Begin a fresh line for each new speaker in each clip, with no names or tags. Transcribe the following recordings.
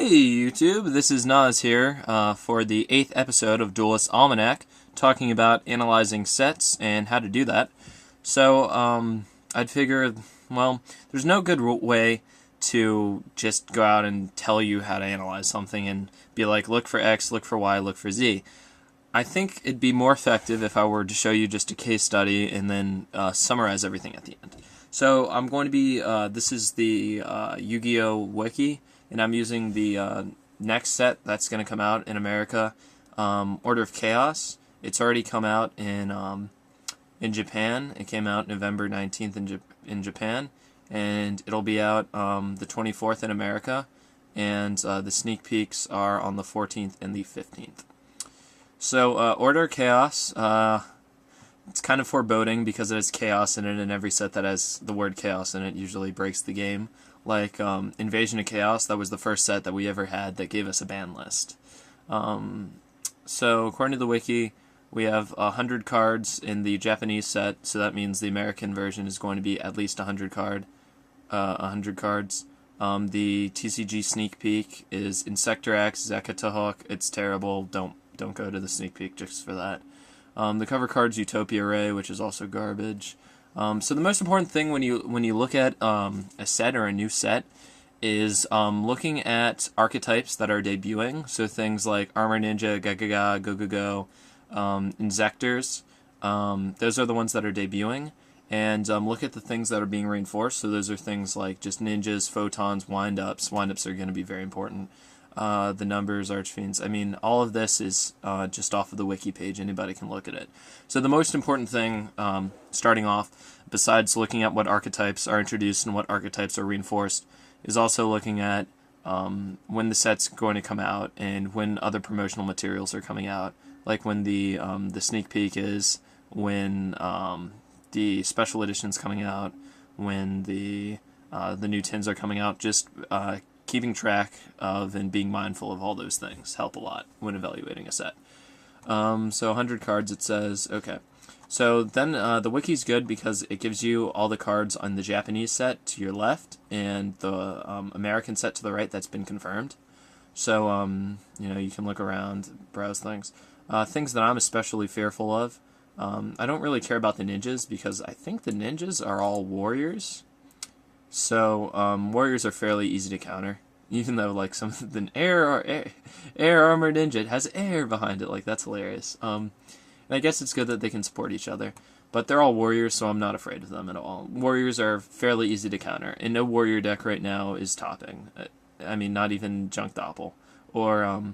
Hey YouTube, this is Nas here for the 8th episode of Duelist Almanac, talking about analyzing sets and how to do that. So, I'd figure, well, there's no good way to just go out and tell you how to analyze something and be like, look for X, look for Y, look for Z. I think it'd be more effective if I were to show you just a case study and then summarize everything at the end. So I'm going to be, this is the Yu-Gi-Oh! Wiki, and I'm using the next set that's going to come out in America, Order of Chaos. It's already come out in Japan. It came out November 19th in Japan, and it'll be out the 24th in America, and the sneak peeks are on the 14th and the 15th. So, Order of Chaos, it's kind of foreboding because it has chaos in it, and every set that has the word chaos in it usually breaks the game. Like Invasion of Chaos, that was the first set that we ever had that gave us a ban list. So, according to the wiki, we have 100 cards in the Japanese set, so that means the American version is going to be at least 100 cards. The TCG sneak peek is Insector X, Zekatahawk. It's terrible. Don't go to the sneak peek just for that. The cover card's Utopia Ray, which is also garbage. So the most important thing when you look at a set or a new set is looking at archetypes that are debuting. So things like Armor Ninja, Gagaga, Go-Go-Go, Insectors. Those are the ones that are debuting. And look at the things that are being reinforced. So those are things like just ninjas, photons, wind-ups. Wind-ups are going to be very important. The numbers, Archfiends. I mean, all of this is just off of the wiki page. Anybody can look at it. So the most important thing, starting off, besides looking at what archetypes are introduced and what archetypes are reinforced, is also looking at when the set's going to come out and when other promotional materials are coming out, like when the sneak peek is, when the special edition's coming out, when the new tins are coming out. Just keeping track of and being mindful of all those things help a lot when evaluating a set. So 100 cards, it says. Okay. So then the wiki's good because it gives you all the cards on the Japanese set to your left and the American set to the right that's been confirmed. So, you can look around, browse things. Things that I'm especially fearful of. I don't really care about the ninjas because I think the ninjas are all warriors. So, warriors are fairly easy to counter, even though, like, some of the air armor ninja, it has air behind it, like, that's hilarious. And I guess it's good that they can support each other, but they're all warriors, so I'm not afraid of them at all. Warriors are fairly easy to counter, and no warrior deck right now is topping. I mean, not even Junk Doppel, or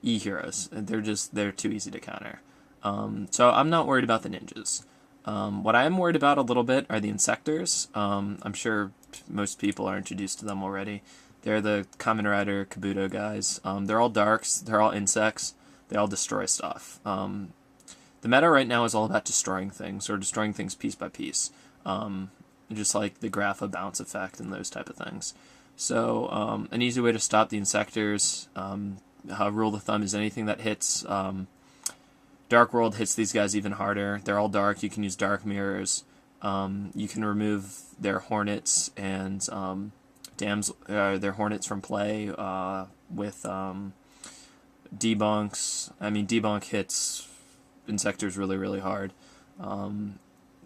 E-Heroes. They're too easy to counter. So I'm not worried about the ninjas. What I am worried about a little bit are the Insectors. I'm sure most people are introduced to them already. They're the Kamen Rider Kabuto guys. They're all darks, they're all insects, they all destroy stuff. The meta right now is all about destroying things, or destroying things piece by piece. Just like the Grapha bounce effect and those type of things. So, an easy way to stop the Insectors, rule of thumb is anything that hits, Dark World hits these guys even harder. They're all dark. You can use dark mirrors. You can remove their hornets and their hornets from play with debunks. I mean, debunk hits Insectors really, really hard.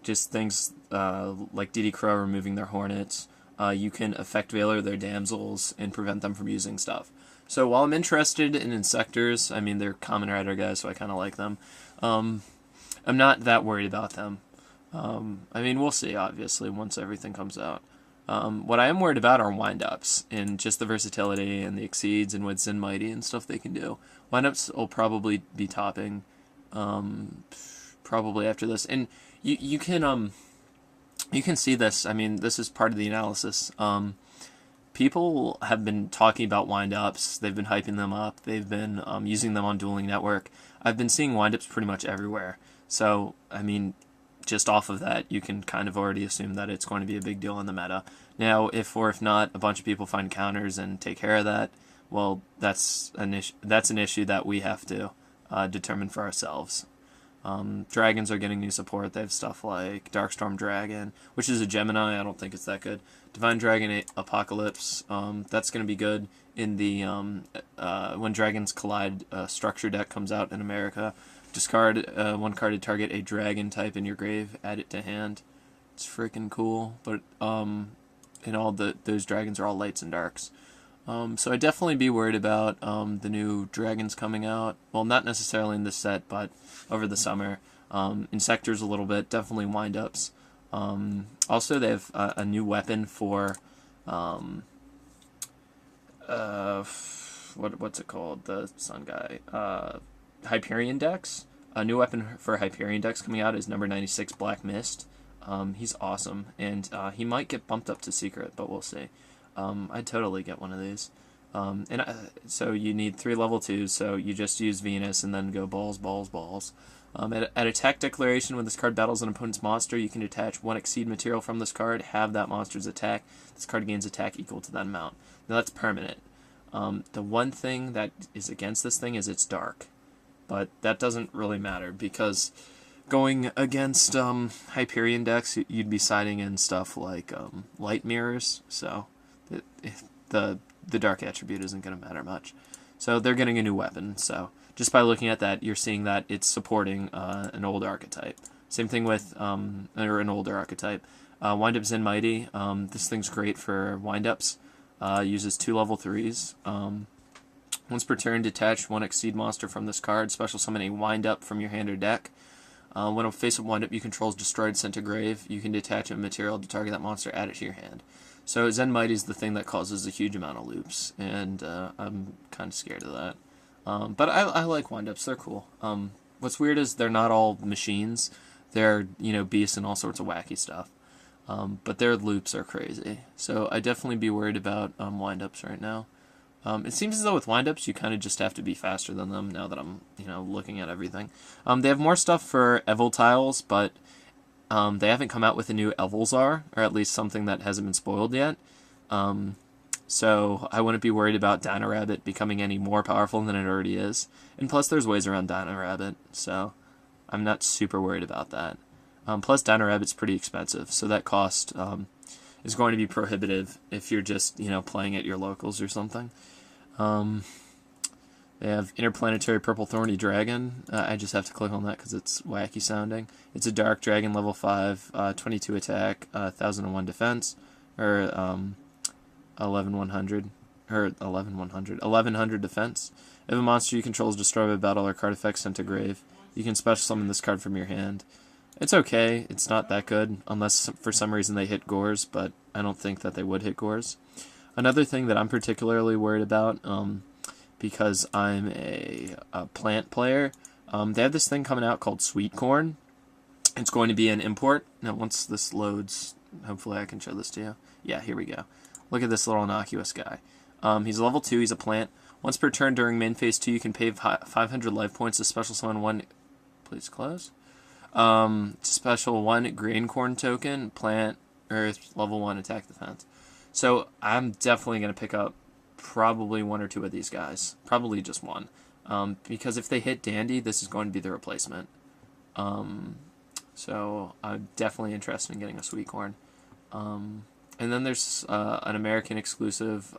Just things like DD Crow removing their hornets. You can effect Veiler their damsels and prevent them from using stuff. So while I'm interested in Insectors, I mean, they're Kamen Rider guys, so I kind of like them. I'm not that worried about them. I mean, we'll see, obviously, once everything comes out. What I am worried about are wind-ups, and just the versatility and the exceeds and with Zen Mighty and stuff they can do. Wind-ups will probably be topping, probably after this. And you can see this. I mean, this is part of the analysis. People have been talking about wind-ups. They've been hyping them up. They've been using them on Dueling Network. I've been seeing wind-ups pretty much everywhere. So, I mean, just off of that, you can kind of already assume that it's going to be a big deal in the meta. Now, if not, a bunch of people find counters and take care of that, well, that's an issue that we have to determine for ourselves. Dragons are getting new support. They have stuff like Darkstorm Dragon, which is a Gemini. I don't think it's that good. Divine Dragon Apocalypse. That's going to be good in the when Dragons Collide structure deck comes out in America. Discard one card to target a dragon type in your grave. Add it to hand. It's freaking cool. But and all those dragons are all lights and darks. So I'd definitely be worried about the new dragons coming out. Well, not necessarily in this set, but over the summer. In sectors a little bit, definitely wind-ups. Also, they have a new weapon for... what's it called? The Sun Guy. Hyperion decks. A new weapon for Hyperion decks coming out is number 96, Black Mist. He's awesome, and he might get bumped up to Secret, but we'll see. I'd totally get one of these. So you need 3 level 2s, so you just use Venus and then go balls, balls, balls. At attack declaration, when this card battles an opponent's monster, you can detach 1 Exceed material from this card, have that monster's attack. This card gains attack equal to that amount. Now that's permanent. The one thing that is against this thing is it's dark. But that doesn't really matter, because going against Hyperion decks, you'd be siding in stuff like light mirrors, so the dark attribute isn't going to matter much. So they're getting a new weapon, so just by looking at that, you're seeing that it's supporting an old archetype. Same thing with or an older archetype. Wind Up Zen Mighty. This thing's great for wind-ups. Uses 2 level 3s. Once per turn, detach 1 Exceed monster from this card. Special summon a wind-up from your hand or deck. When a face-up wind-up you control is destroyed, sent to grave, you can detach a material to target that monster, add it to your hand. So Zen Mighty is the thing that causes a huge amount of loops, and I'm kind of scared of that. But I like wind-ups, they're cool. What's weird is they're not all machines. They're, beasts and all sorts of wacky stuff. But their loops are crazy. So I'd definitely be worried about wind-ups right now. It seems as though with wind-ups you kind of just have to be faster than them now that I'm, looking at everything. They have more stuff for Evil tiles, but they haven't come out with a new Evilzar, or at least something that hasn't been spoiled yet. So I wouldn't be worried about Dino Rabbit becoming any more powerful than it already is. And plus there's ways around Dino Rabbit, so I'm not super worried about that. Plus Dino Rabbit's pretty expensive, so that cost is going to be prohibitive if you're just, playing at your locals or something. They have Interplanetary Purple Thorny Dragon. I just have to click on that because it's wacky sounding. It's a dark dragon, level 5, 22 attack, 1001 defense, or 11100, or 1100 defense. If a monster you control is destroyed by battle or card effect sent to grave, you can special summon this card from your hand. It's okay. It's not that good, unless for some reason they hit Gores, but I don't think that they would hit Gores. Another thing that I'm particularly worried about, because I'm a plant player, they have this thing coming out called Sweet Corn. It's going to be an import. Now, once this loads, hopefully I can show this to you. Yeah, here we go. Look at this little innocuous guy. He's level 2, he's a plant. Once per turn during main phase 2, you can pay 500 life points to special summon 1... Please close. Special 1 grain corn token, plant, earth, level 1 attack defense. So I'm definitely going to pick up probably 1 or 2 of these guys. Probably just 1. Because if they hit Dandy, this is going to be the replacement. So I'm definitely interested in getting a Sweet Corn. And then there's an American exclusive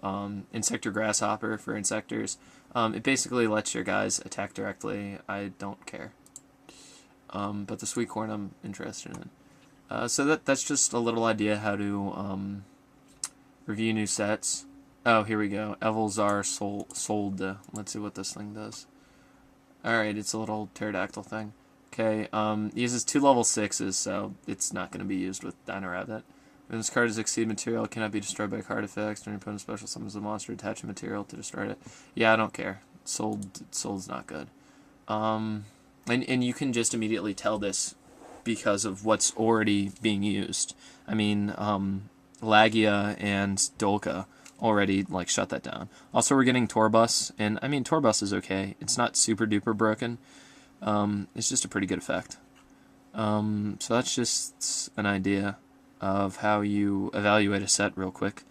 Insector Grasshopper for Insectors. It basically lets your guys attack directly. I don't care. But the Sweet Corn I'm interested in. So that's just a little idea how to review new sets. Oh, here we go. Evilzar sold. Let's see what this thing does. Alright, it's a little pterodactyl thing. Okay, uses 2 level 6s, so it's not going to be used with Dino Rabbit. When this card is Exceed material, it cannot be destroyed by card effects. During your opponent's special summons a monster, attach a material to destroy it. Yeah, I don't care. Sold's not good. And you can just immediately tell this because of what's already being used. I mean, Lagia and Dolka already shut that down. Also, we're getting Torbus, and I mean Torbus is okay. It's not super duper broken. It's just a pretty good effect. So that's just an idea of how you evaluate a set real quick.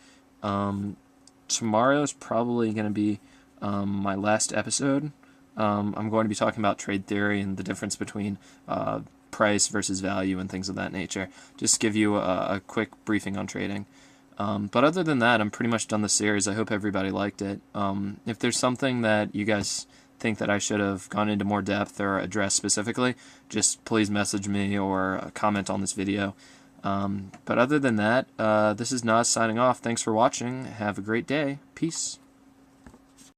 Tomorrow's probably going to be my last episode. I'm going to be talking about trade theory and the difference between price versus value and things of that nature. Just give you a quick briefing on trading. But other than that, I'm pretty much done the series. I hope everybody liked it. If there's something that you guys think that I should have gone into more depth or addressed specifically, just please message me or comment on this video. But other than that, this is Nas signing off. Thanks for watching. Have a great day. Peace.